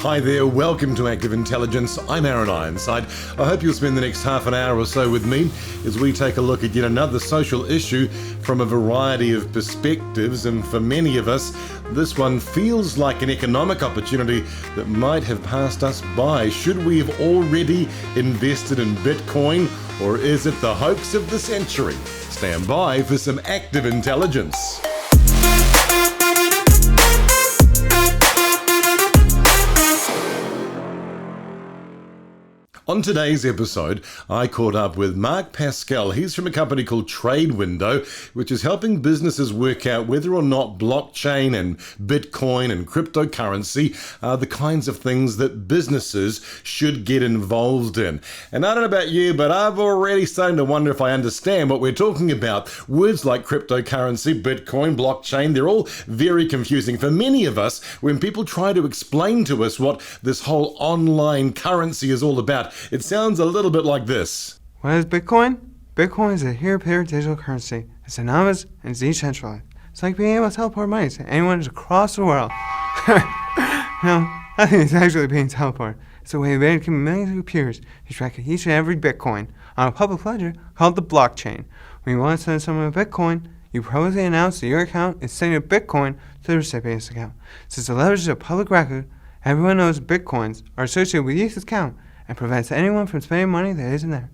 Hi there, welcome to Active Intelligence. I'm Ironside. I hope you'll spend the next half an hour or so with me as we take a look at yet another social issue from a variety of perspectives, and for many of us, this one feels like an economic opportunity that might have passed us by. Should we have already invested in Bitcoin, or is it the hoax of the century? Stand by for some Active Intelligence. On today's episode, I caught up with Mark Pascall. He's from a company called Trade Window, which is helping businesses work out whether or not blockchain and Bitcoin and cryptocurrency are the kinds of things that businesses should get involved in. And I don't know about you, but I've already started to wonder if I understand what we're talking about. Words like cryptocurrency, Bitcoin, blockchain, they're all very confusing. For many of us, when people try to explain to us what this whole online currency is all about, it sounds a little bit like this. What is Bitcoin? Bitcoin is a peer-to-peer digital currency. It's anonymous and it's decentralized. It's like being able to teleport money to anyone across the world. No, I think it's actually being teleported. It's a way of making millions of peers to track each and every Bitcoin on a public ledger called the blockchain. When you want to send someone a Bitcoin, you publicly announce that your account is sending a Bitcoin to the recipient's account. Since the leverage is a public record, everyone knows Bitcoins are associated with each account and prevents anyone from spending money that isn't there.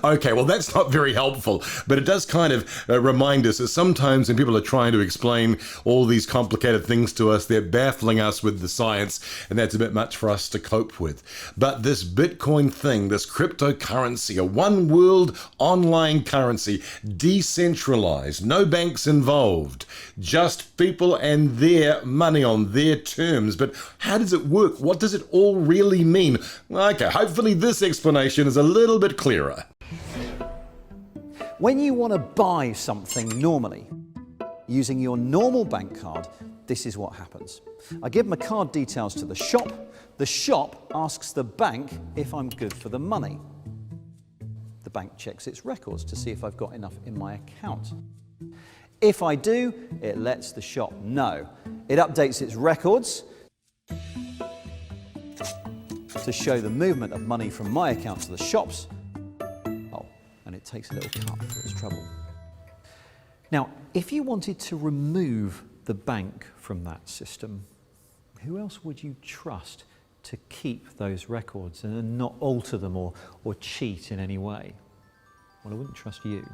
Okay, well, that's not very helpful, but it does kind of remind us that sometimes when people are trying to explain all these complicated things to us, they're baffling us with the science, and that's a bit much for us to cope with. But this Bitcoin thing, this cryptocurrency, a one world online currency, decentralized, no banks involved, just people and their money on their terms. But how does it work? What does it all really mean? Okay, hopefully this explanation is a little bit clearer. When you want to buy something normally, using your normal bank card, this is what happens. I give my card details to the shop asks the bank if I'm good for the money. The bank checks its records to see if I've got enough in my account. If I do, it lets the shop know. It updates its records to show the movement of money from my account to the shop's. And it takes a little cut for its trouble. Now, if you wanted to remove the bank from that system, who else would you trust to keep those records and not alter them or cheat in any way? Well, I wouldn't trust you.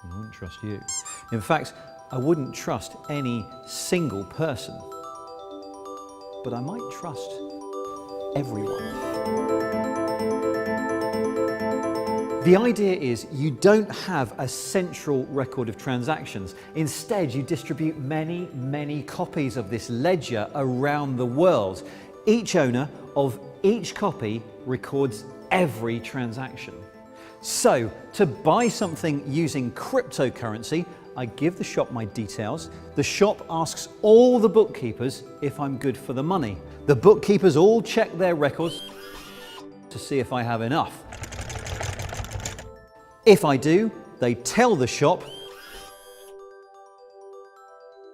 I wouldn't trust you. In fact, I wouldn't trust any single person, but I might trust everyone. The idea is you don't have a central record of transactions. Instead, you distribute many, many copies of this ledger around the world. Each owner of each copy records every transaction. So, to buy something using cryptocurrency, I give the shop my details. The shop asks all the bookkeepers if I'm good for the money. The bookkeepers all check their records to see if I have enough. If I do, they tell the shop,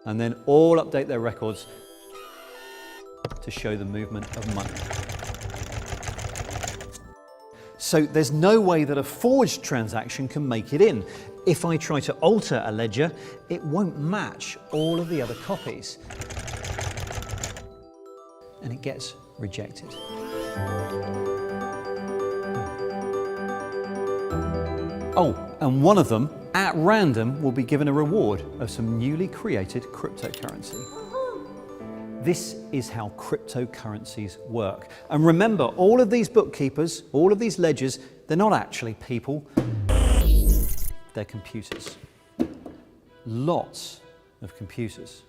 and then all update their records to show the movement of money. So there's no way that a forged transaction can make it in. If I try to alter a ledger, it won't match all of the other copies, and it gets rejected. Oh, and one of them, at random, will be given a reward of some newly created cryptocurrency. This is how cryptocurrencies work. And remember, all of these bookkeepers, all of these ledgers, they're not actually people, they're computers. Lots of computers.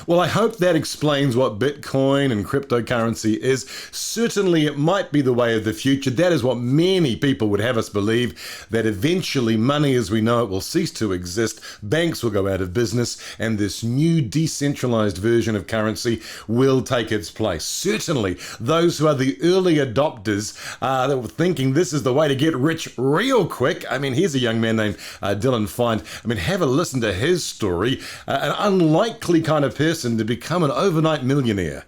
Well, I hope that explains what Bitcoin and cryptocurrency is. Certainly it might be the way of the future. That is what many people would have us believe, that eventually money as we know it will cease to exist, banks will go out of business, and this new decentralized version of currency will take its place. Certainly those who are the early adopters that were thinking this is the way to get rich real quick. I mean, here's a young man named Dylan Find. I mean, have a listen to his story. An unlikely kind of person to become an overnight millionaire.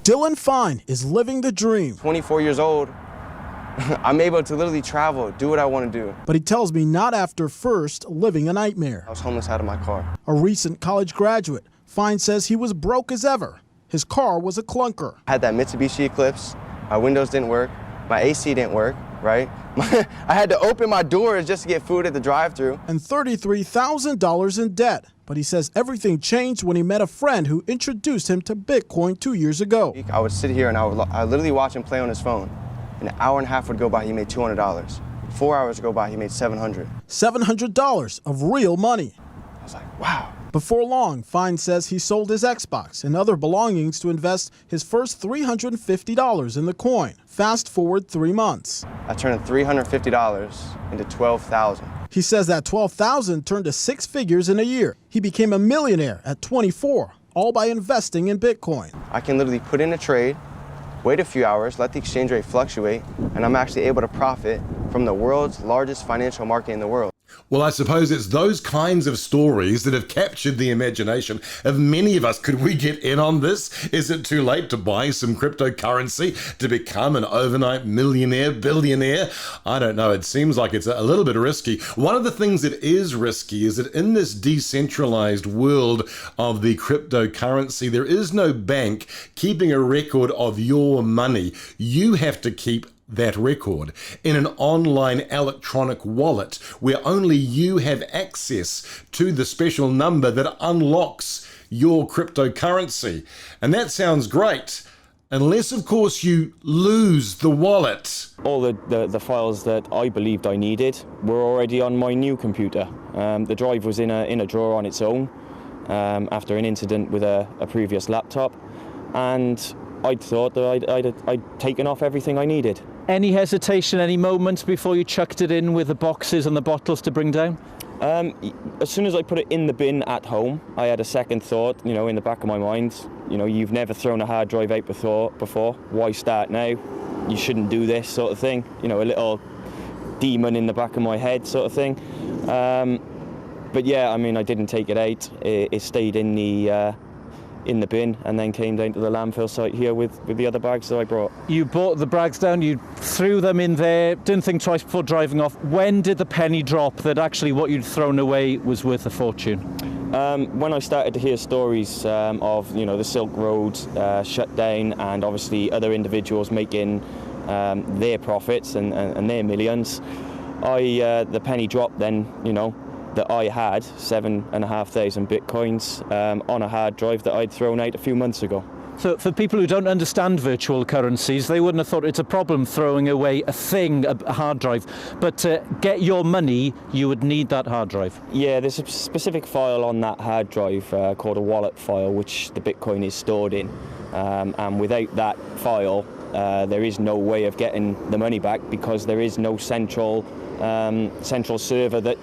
Dylan Fine is living the dream. 24 years old, I'm able to literally travel, do what I want to do. But he tells me not after first living a nightmare. I was homeless out of my car. A recent college graduate, Fine says he was broke as ever. His car was a clunker. I had that Mitsubishi Eclipse, my windows didn't work, my AC didn't work, right? I had to open my doors just to get food at the drive-thru. And $33,000 in debt. But he says everything changed when he met a friend who introduced him to Bitcoin 2 years ago. I would sit here and I would literally watch him play on his phone. An hour and a half would go by, he made $200. 4 hours would go by, he made $700. $700 of real money. I was like, wow. Before long, Fine says he sold his Xbox and other belongings to invest his first $350 in the coin. Fast forward 3 months. I turned $350 into $12,000. He says that $12,000 turned to 6 figures in a year. He became a millionaire at 24, all by investing in Bitcoin. I can literally put in a trade, wait a few hours, let the exchange rate fluctuate, and I'm actually able to profit from the world's largest financial market in the world. Well, I suppose it's those kinds of stories that have captured the imagination of many of us. Could we get in on this? Is it too late to buy some cryptocurrency to become an overnight millionaire, billionaire? I don't know. It seems like it's a little bit risky. One of the things that is risky is that in this decentralized world of the cryptocurrency, there is no bank keeping a record of your money. You have to keep that record in an online electronic wallet where only you have access to the special number that unlocks your cryptocurrency. And that sounds great, unless of course you lose the wallet. All the files that I believed I needed were already on my new computer. The drive was in a drawer on its own after an incident with a previous laptop, and I'd thought that I'd taken off everything I needed. Any hesitation, any moments before you chucked it in with the boxes and the bottles to bring down? As soon as I put it in the bin at home, I had a second thought, in the back of my mind. You've never thrown a hard drive out before. Why start now? You shouldn't do this, sort of thing. A little demon in the back of my head, sort of thing. But yeah, I didn't take it out. It stayed in the bin and then came down to the landfill site here with the other bags that I brought. You brought the bags down, you threw them in there, didn't think twice before driving off. When did the penny drop that actually what you'd thrown away was worth a fortune? When I started to hear stories of the Silk Road shut down and obviously other individuals making their profits and their millions, the penny dropped then, that I had 7,500 Bitcoins on a hard drive that I'd thrown out a few months ago. So for people who don't understand virtual currencies, they wouldn't have thought it's a problem throwing away a hard drive. But to get your money, you would need that hard drive. Yeah, there's a specific file on that hard drive called a wallet file, which the Bitcoin is stored in. And without that file, there is no way of getting the money back because there is no central server that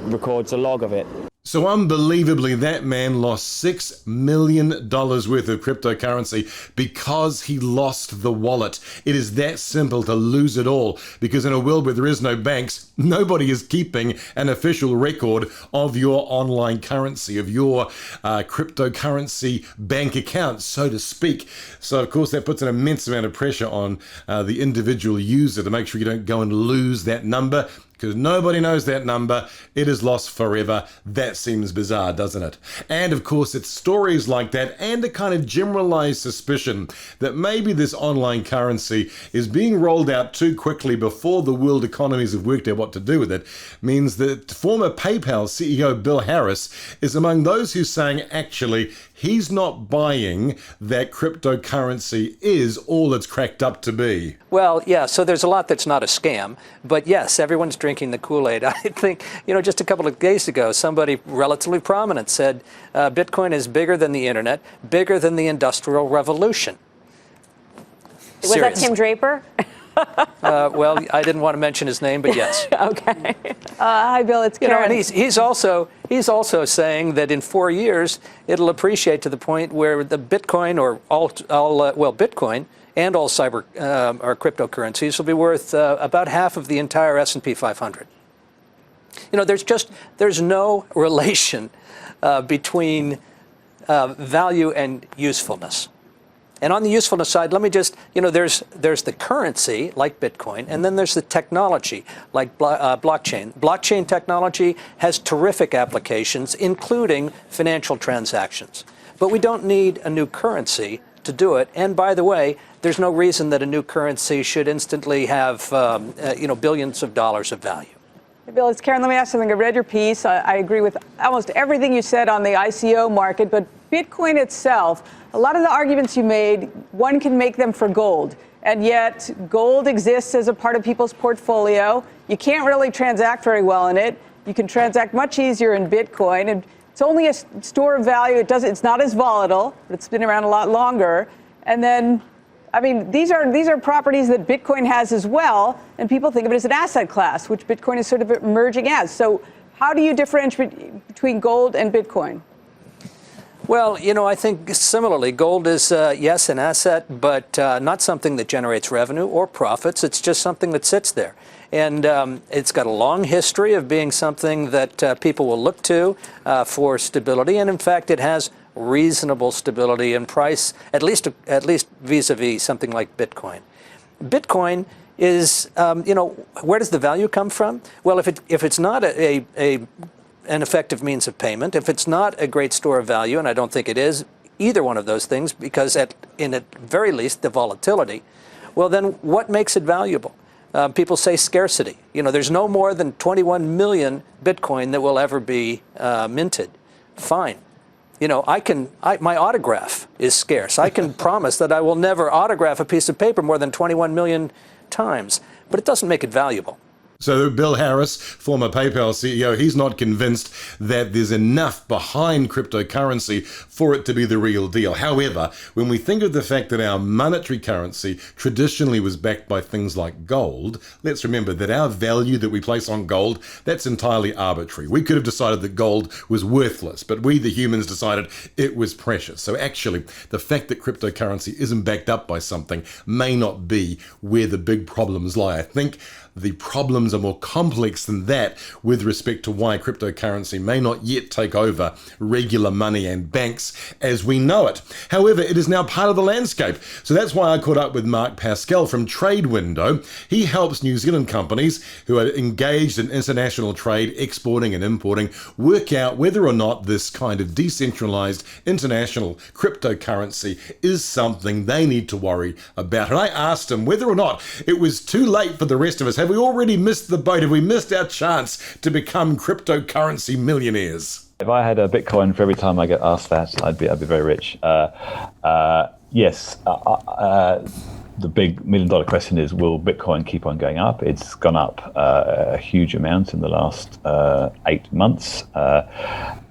records a log of it. So unbelievably, that man lost $6 million worth of cryptocurrency because he lost the wallet. It is that simple to lose it all, because in a world where there is no banks, nobody is keeping an official record of your online currency, of your cryptocurrency bank account, so to speak. So of course that puts an immense amount of pressure on the individual user to make sure you don't go and lose that number, because nobody knows that number. It is lost forever. That seems bizarre, doesn't it? And of course, it's stories like that and a kind of generalized suspicion that maybe this online currency is being rolled out too quickly before the world economies have worked out what to do with it, means that former PayPal CEO Bill Harris is among those who's saying actually he's not buying that cryptocurrency is all it's cracked up to be. Well, yeah, so there's a lot that's not a scam, but yes, everyone's drinking the Kool-Aid. I think, just a couple of days ago, somebody relatively prominent said Bitcoin is bigger than the internet, bigger than the Industrial Revolution. Was that Tim Draper? Well, I didn't want to mention his name, but yes. Okay. Hi, Bill. It's Karen. And he's also saying that in 4 years it'll appreciate to the point where the Bitcoin or Bitcoin and all cyber or cryptocurrencies will be worth about half of the entire S&P 500. There's no relation between value and usefulness. And on the usefulness side, let me just, there's the currency, like Bitcoin, and then there's the technology, like blockchain. Blockchain technology has terrific applications, including financial transactions. But we don't need a new currency to do it. And by the way, there's no reason that a new currency should instantly have, billions of dollars of value. Hey, Bill, it's Karen. Let me ask something. I read your piece. I agree with almost everything you said on the ICO market, but Bitcoin itself, a lot of the arguments you made, one can make them for gold. And yet gold exists as a part of people's portfolio. You can't really transact very well in it. You can transact much easier in Bitcoin. And it's only a store of value. It's not as volatile, but it's been around a lot longer. And then, these are properties that Bitcoin has as well. And people think of it as an asset class, which Bitcoin is sort of emerging as. So how do you differentiate between gold and Bitcoin? Well, I think similarly, gold is, yes, an asset, but not something that generates revenue or profits. It's just something that sits there. And it's got a long history of being something that people will look to for stability. And in fact, it has reasonable stability in price, at least vis-a-vis something like Bitcoin. Bitcoin is, where does the value come from? Well, if it's not an effective means of payment, if it's not a great store of value, and I don't think it is either one of those things, because at very least the volatility, well then what makes it valuable? People say scarcity. There's no more than 21 million Bitcoin that will ever be minted. Fine. My autograph is scarce. I can promise that I will never autograph a piece of paper more than 21 million times, but it doesn't make it valuable. So Bill Harris, former PayPal CEO, he's not convinced that there's enough behind cryptocurrency for it to be the real deal. However, when we think of the fact that our monetary currency traditionally was backed by things like gold, let's remember that our value that we place on gold, that's entirely arbitrary. We could have decided that gold was worthless, but we, the humans, decided it was precious. So actually, the fact that cryptocurrency isn't backed up by something may not be where the big problems lie. I think the problems are more complex than that with respect to why cryptocurrency may not yet take over regular money and banks as we know it. However, it is now part of the landscape. So that's why I caught up with Mark Pascall from Trade Window. He helps New Zealand companies who are engaged in international trade, exporting and importing, work out whether or not this kind of decentralized international cryptocurrency is something they need to worry about. And I asked him whether or not it was too late for the rest of us. Have we already missed the boat? Have we missed our chance to become cryptocurrency millionaires? If I had a Bitcoin for every time I get asked that, I'd be very rich. Yes. The big $1 million question is, will Bitcoin keep on going up? It's gone up a huge amount in the last 8 months.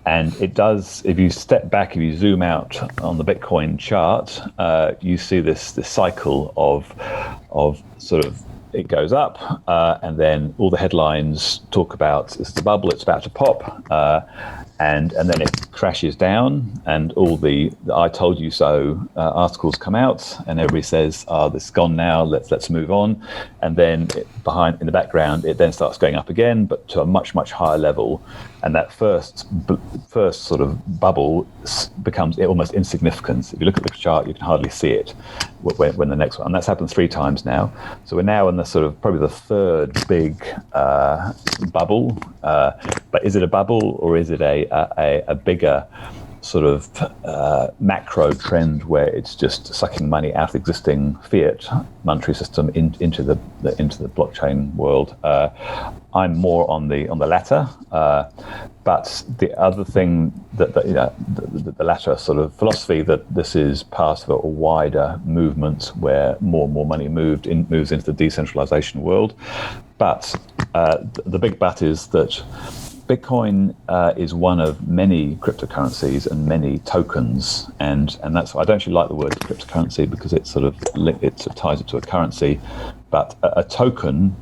And it does, if you step back, if you zoom out on the Bitcoin chart, you see this cycle of sort of, it goes up, and then all the headlines talk about it's the bubble, it's about to pop, and then it crashes down, and all the I told you so articles come out, and everybody says, this is gone now, let's move on, and then in the background it then starts going up again, but to a much higher level, and that first sort of bubble becomes almost insignificant. If you look at the chart, you can hardly see it when the next one, and that's happened 3 times now. So we're now in the sort of probably the third big bubble. But is it a bubble, or is it a bigger sort of macro trend where it's just sucking money out of the existing fiat monetary system into the blockchain world? I'm more on the latter, but the other thing that the latter sort of philosophy, that this is part of a wider movement where more and more money moves into the decentralization world. But the big but is that Bitcoin is one of many cryptocurrencies and many tokens, and that's why I don't actually like the word cryptocurrency, because it sort of ties it to a currency. But a token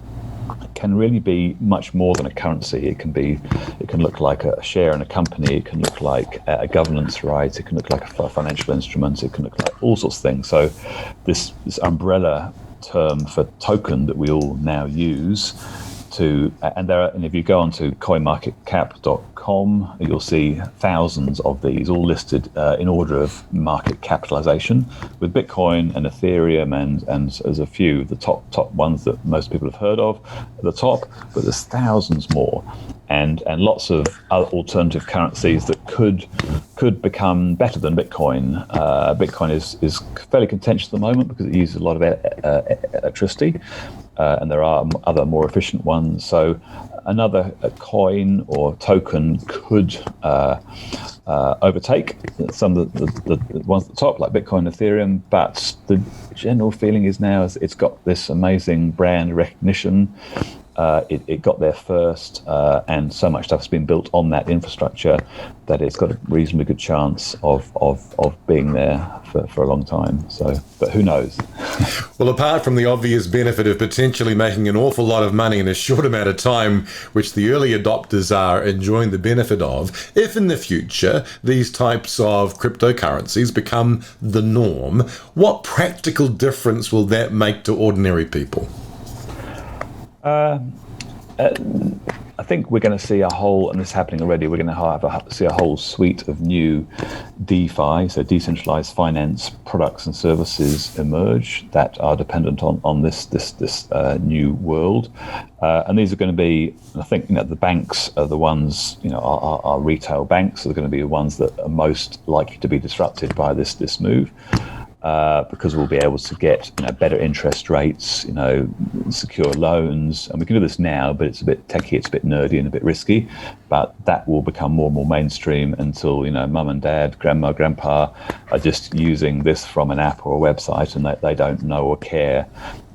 can really be much more than a currency. It can look like a share in a company. It can look like a governance right. It can look like a financial instrument. It can look like all sorts of things. So this umbrella term for token that we all now use and if you go onto coinmarketcap.com, you'll see thousands of these all listed in order of market capitalization, with Bitcoin and Ethereum and there's a few, the top ones that most people have heard of at the top, but there's thousands more. And lots of other alternative currencies that could become better than Bitcoin. Bitcoin is fairly contentious at the moment because it uses a lot of electricity, and there are other more efficient ones. So another coin or token could overtake some of the ones at the top, like Bitcoin and Ethereum. But the general feeling is now it's got this amazing brand recognition. It got there first, and so much stuff's been built on that infrastructure that it's got a reasonably good chance of being there for a long time. So, but who knows? Well, apart from the obvious benefit of potentially making an awful lot of money in a short amount of time, which the early adopters are enjoying the benefit of, if in the future these types of cryptocurrencies become the norm, what practical difference will that make to ordinary people? I think we're going to see a whole, and this is happening already, we're going to see a whole suite of new DeFi, so decentralized finance products and services emerge that are dependent on this new world. And these are going to be, I think, the banks are the ones, our retail banks are going to be the ones that are most likely to be disrupted by this move. Because we'll be able to get better interest rates, secure loans, and we can do this now, but it's a bit techy, it's a bit nerdy and a bit risky. But that will become more and more mainstream until mum and dad, grandma, grandpa are just using this from an app or a website, and they don't know or care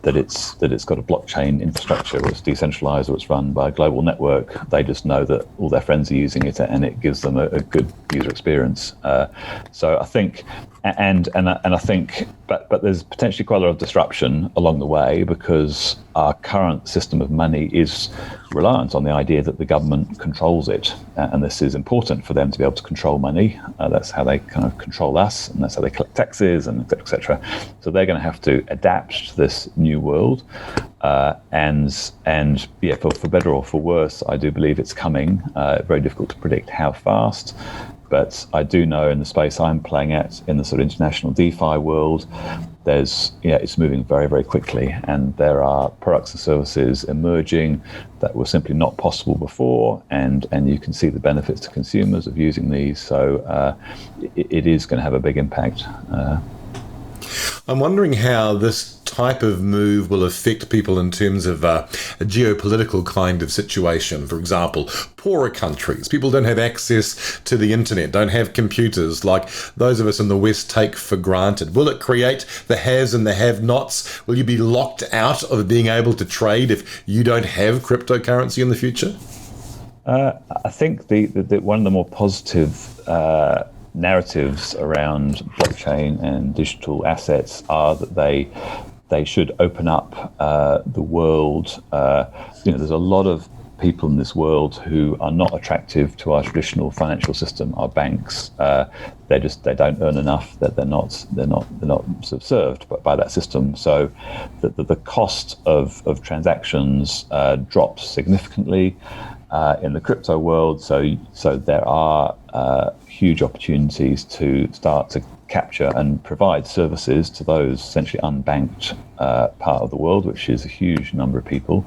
that it's got a blockchain infrastructure, or it's decentralized, or it's run by a global network. They just know that all their friends are using it, and it gives them a good user experience. So I think, and I think, but there's potentially quite a lot of disruption along the way, because our current system of money is reliant on the idea that the government controls it, and this is important for them to be able to control money. That's how they kind of control us, and that's how they collect taxes, and et cetera, et cetera. So they're going to have to adapt to this new world, and yeah, for better or for worse, I do believe it's coming. Very difficult to predict how fast, but I do know in the space I'm playing at, in the sort of international DeFi world, it's moving very, very quickly, and there are products and services emerging that were simply not possible before, and you can see the benefits to consumers of using these. So it is going to have a big impact. I'm wondering how this type of move will affect people in terms of a geopolitical kind of situation. For example, poorer countries, people don't have access to the internet, don't have computers like those of us in the West take for granted. Will it create the haves and the have-nots? Will you be locked out of being able to trade if you don't have cryptocurrency in the future? I think the one of the more positive narratives around blockchain and digital assets are that they should open up the world. There's a lot of people in this world who are not attractive to our traditional financial system, our banks. They don't earn enough, that they're not sort of served by that system. So the cost of transactions drops significantly in the crypto world. So there are huge opportunities to start to capture and provide services to those essentially unbanked part of the world, which is a huge number of people.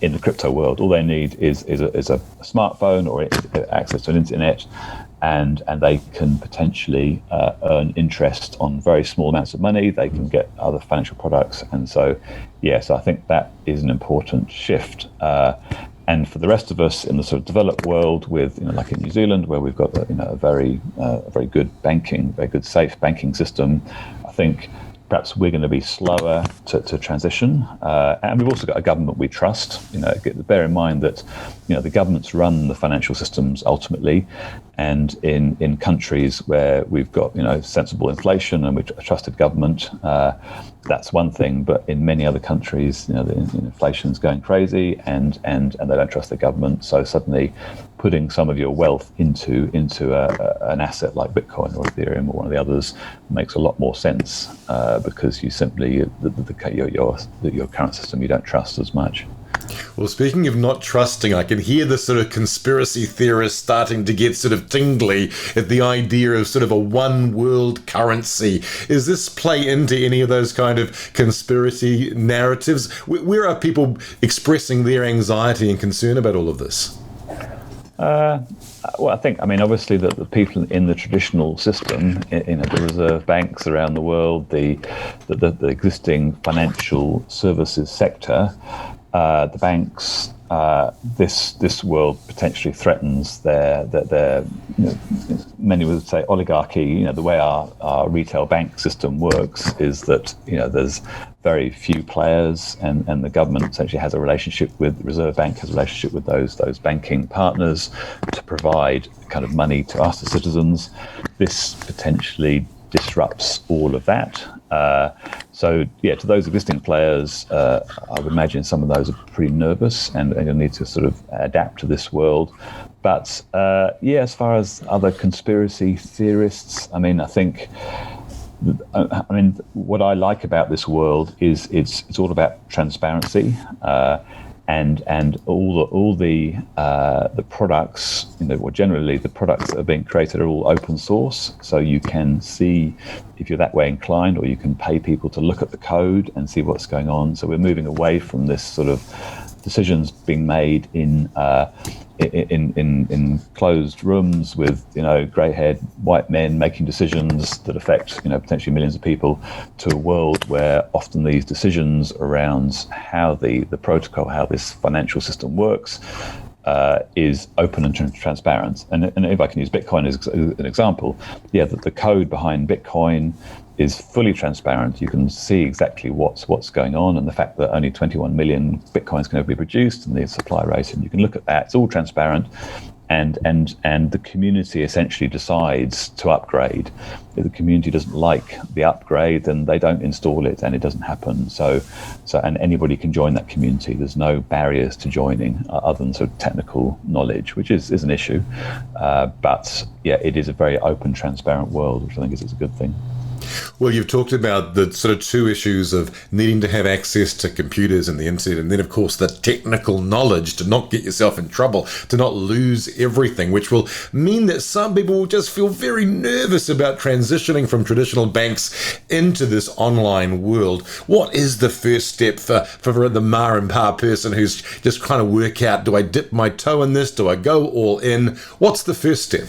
In the crypto world, all they need is a smartphone or access to an internet, and they can potentially earn interest on very small amounts of money. They can get other financial products, and so yes, I think that is an important shift. And for the rest of us in the sort of developed world, with like in New Zealand, where we've got a very good banking, very good safe banking system, I think perhaps we're going to be slower to transition. And we've also got a government we trust. Bear in mind that the governments run the financial systems ultimately, and in countries where we've got sensible inflation and a trusted government, that's one thing. But in many other countries, the inflation's going crazy, and they don't trust the government. So suddenly, putting some of your wealth into an asset like Bitcoin or Ethereum or one of the others makes a lot more sense, because you simply your current system you don't trust as much. Well, speaking of not trusting, I can hear the sort of conspiracy theorists starting to get sort of tingly at the idea of sort of a one world currency. Is this play into any of those kind of conspiracy narratives? Where are people expressing their anxiety and concern about all of this? Well, I mean, obviously that the people in the traditional system, the reserve banks around the world, the existing financial services sector, the banks, this world potentially threatens their many would say oligarchy. The way our retail bank system works is that there's very few players, and the government essentially has a relationship with the Reserve Bank, has a relationship with those banking partners to provide kind of money to us, the citizens. This potentially disrupts all of that. So to those existing players, I would imagine some of those are pretty nervous, and you'll need to sort of adapt to this world. But as far as other conspiracy theorists, I mean, I think, what I like about this world is it's all about transparency, and all the products, generally the products that are being created are all open source, so you can see if you're that way inclined, or you can pay people to look at the code and see what's going on. So we're moving away from this sort of decisions being made in closed rooms with grey-haired white men making decisions that affect potentially millions of people, to a world where often these decisions around how the protocol, how this financial system works, is open and transparent. And if I can use Bitcoin as an example, that the code behind Bitcoin is fully transparent. You can see exactly what's going on, and the fact that only 21 million Bitcoins can ever be produced, and the supply rate, and you can look at that. It's all transparent, and the community essentially decides to upgrade. If the community doesn't like the upgrade, then they don't install it, and it doesn't happen. So and anybody can join that community. There's no barriers to joining other than sort of technical knowledge, which is an issue. But it is a very open, transparent world, which I think is a good thing. Well, you've talked about the sort of two issues of needing to have access to computers and the internet, and then, of course, the technical knowledge to not get yourself in trouble, to not lose everything, which will mean that some people will just feel very nervous about transitioning from traditional banks into this online world. What is the first step for the ma and pa person who's just trying to work out, do I dip my toe in this? Do I go all in? What's the first step?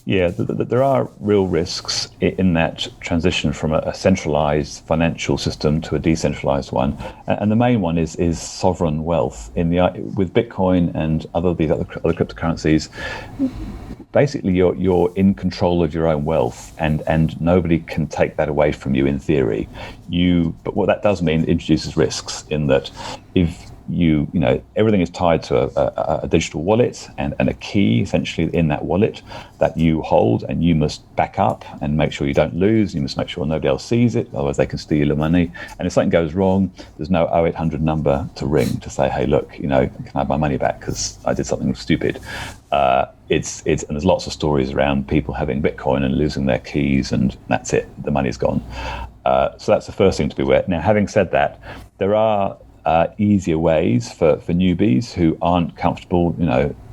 Yeah, there are real risks in that transition from a centralized financial system to a decentralized one, and the main one is sovereign wealth. With Bitcoin and these other cryptocurrencies, basically you're in control of your own wealth, and nobody can take that away from you in theory. But what that does mean, it introduces risks in that if everything is tied to a digital wallet and a key essentially in that wallet that you hold, and you must back up and make sure you don't lose. You must make sure nobody else sees it, otherwise they can steal your money. And if something goes wrong, there's no 0800 number to ring to say, hey, look, can I have my money back because I did something stupid. And there's lots of stories around people having Bitcoin and losing their keys, and that's it, the money's gone. So that's the first thing to be aware. Now, having said that, there are easier ways for newbies who aren't comfortable,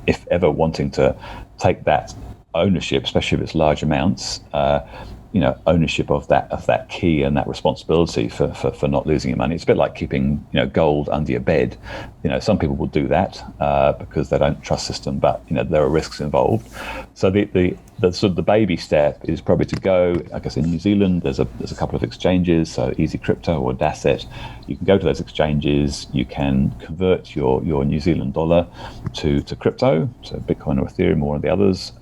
if ever wanting to take that ownership, especially if it's large amounts, ownership of that key and that responsibility for not losing your money. It's a bit like keeping gold under your bed. Some people will do that because they don't trust the system, but there are risks involved. So the sort of the baby step is probably to go. I guess in New Zealand there's a couple of exchanges, so Easy Crypto or Dasset. You can go to those exchanges. You can convert your New Zealand dollar to crypto, so Bitcoin or Ethereum or one of the others.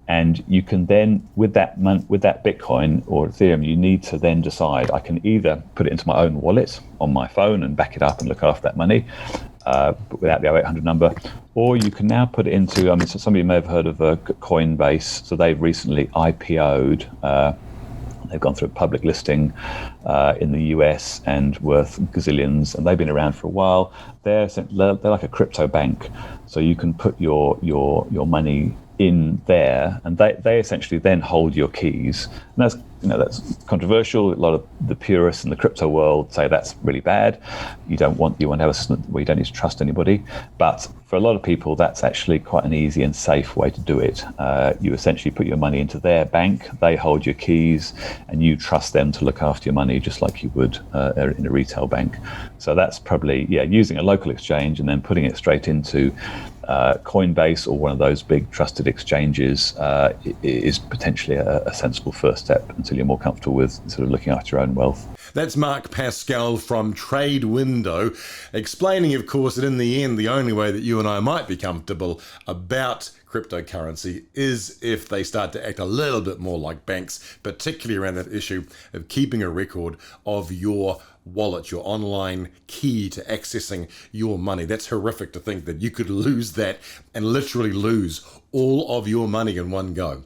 And you can then, with that Bitcoin or Ethereum, you need to then decide, I can either put it into my own wallet on my phone and back it up and look after that money, but without the 0800 number. Or you can now put it into, so some of you may have heard of Coinbase. So they've recently IPO'd. They've gone through a public listing in the US and worth gazillions, and they've been around for a while. They're like a crypto bank, so you can put your money in there, and they essentially then hold your keys. And that's controversial. A lot of the purists in the crypto world say that's really bad. You want to have where you don't need to trust anybody. But for a lot of people, that's actually quite an easy and safe way to do it. You essentially put your money into their bank, they hold your keys, and you trust them to look after your money just like you would in a retail bank. So that's probably, using a local exchange and then putting it straight into Coinbase or one of those big trusted exchanges is potentially a sensible first step until you're more comfortable with sort of looking after your own wealth. That's Mark Pascall from Trade Window, explaining, of course, that in the end, the only way that you and I might be comfortable about cryptocurrency is if they start to act a little bit more like banks, particularly around that issue of keeping a record of your wallet, your online key to accessing your money. That's horrific to think that you could lose that and literally lose all of your money in one go.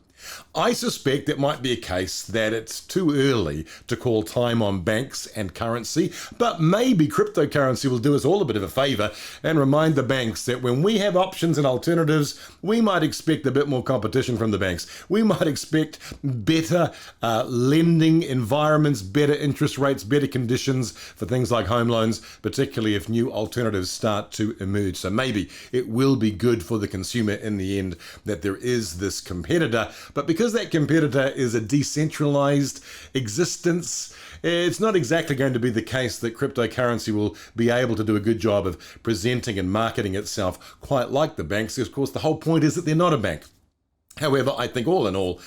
I suspect it might be a case that it's too early to call time on banks and currency, but maybe cryptocurrency will do us all a bit of a favour and remind the banks that when we have options and alternatives, we might expect a bit more competition from the banks. We might expect better lending environments, better interest rates, better conditions for things like home loans, particularly if new alternatives start to emerge. So maybe it will be good for the consumer in the end that there is this competitor, but because that competitor is a decentralized existence, it's not exactly going to be the case that cryptocurrency will be able to do a good job of presenting and marketing itself quite like the banks. Of course, the whole point is that they're not a bank. However, I think all in all,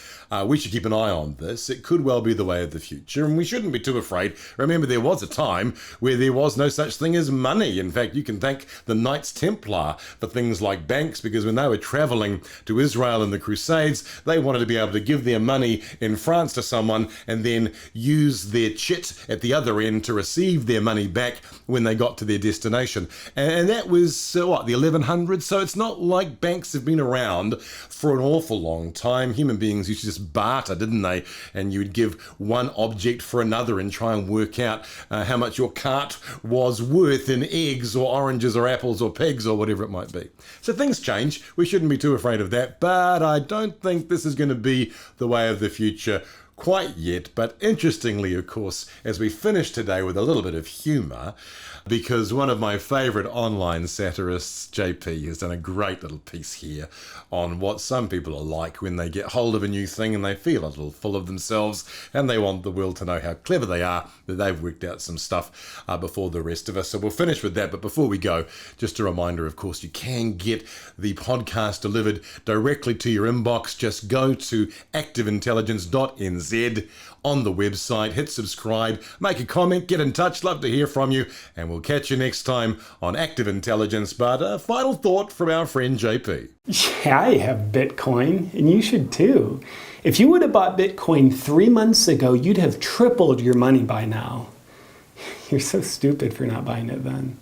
we should keep an eye on this. It could well be the way of the future, and we shouldn't be too afraid. Remember, there was a time where there was no such thing as money. In fact, you can thank the Knights Templar for things like banks, because when they were traveling to Israel in the Crusades, they wanted to be able to give their money in France to someone and then use their chit at the other end to receive their money back when they got to their destination. And that was, the 1100s? So it's not like banks have been around for an awful long time. Human beings used to just barter, didn't they? And you would give one object for another and try and work out how much your cart was worth in eggs or oranges or apples or pigs or whatever it might be. So things change. We shouldn't be too afraid of that, but I don't think this is going to be the way of the future quite yet. But interestingly, of course, as we finish today with a little bit of humour, because one of my favourite online satirists, JP, has done a great little piece here on what some people are like when they get hold of a new thing and they feel a little full of themselves and they want the world to know how clever they are, that they've worked out some stuff before the rest of us. So we'll finish with that. But before we go, just a reminder, of course, you can get the podcast delivered directly to your inbox. Just go to activeintelligence.nz on the website, hit subscribe, make a comment, get in touch. Love to hear from you, and we'll catch you next time on Active Intelligence. But a final thought from our friend JP. Yeah, I have Bitcoin, and you should too. If you would have bought Bitcoin 3 months ago, you'd have tripled your money by now. You're so stupid for not buying it then.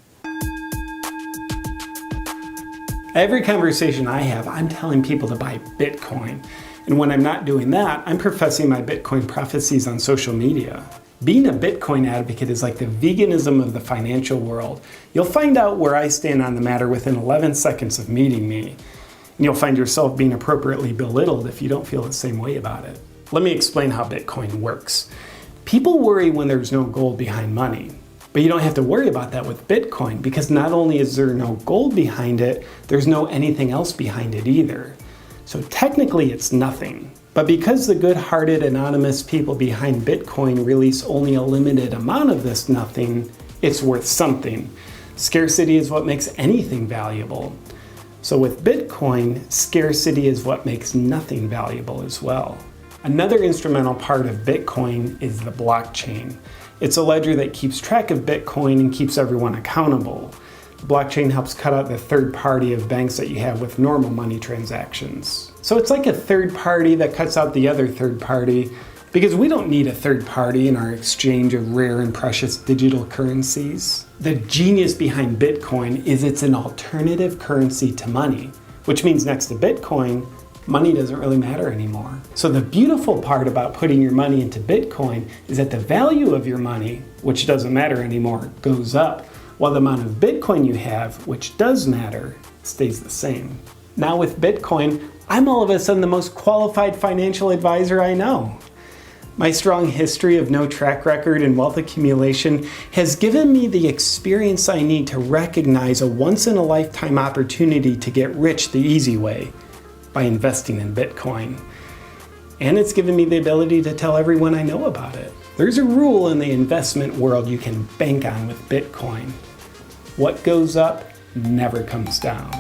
Every conversation I have, I'm telling people to buy Bitcoin. And when I'm not doing that, I'm professing my Bitcoin prophecies on social media. Being a Bitcoin advocate is like the veganism of the financial world. You'll find out where I stand on the matter within 11 seconds of meeting me. And you'll find yourself being appropriately belittled if you don't feel the same way about it. Let me explain how Bitcoin works. People worry when there's no gold behind money. But you don't have to worry about that with Bitcoin, because not only is there no gold behind it, there's no anything else behind it either. So technically it's nothing. But because the good-hearted anonymous people behind Bitcoin release only a limited amount of this nothing, it's worth something. Scarcity is what makes anything valuable. So with Bitcoin, scarcity is what makes nothing valuable as well. Another instrumental part of Bitcoin is the blockchain. It's a ledger that keeps track of Bitcoin and keeps everyone accountable. The blockchain helps cut out the third party of banks that you have with normal money transactions. So it's like a third party that cuts out the other third party, Because we don't need a third party in our exchange of rare and precious digital currencies. The genius behind Bitcoin is it's an alternative currency to money, which means next to Bitcoin, money doesn't really matter anymore. So the beautiful part about putting your money into Bitcoin is that the value of your money, which doesn't matter anymore, goes up, while the amount of Bitcoin you have, which does matter, stays the same. Now with Bitcoin, I'm all of a sudden the most qualified financial advisor I know. My strong history of no track record and wealth accumulation has given me the experience I need to recognize a once-in-a-lifetime opportunity to get rich the easy way by investing in Bitcoin. And it's given me the ability to tell everyone I know about it. There's a rule in the investment world you can bank on with Bitcoin. What goes up never comes down.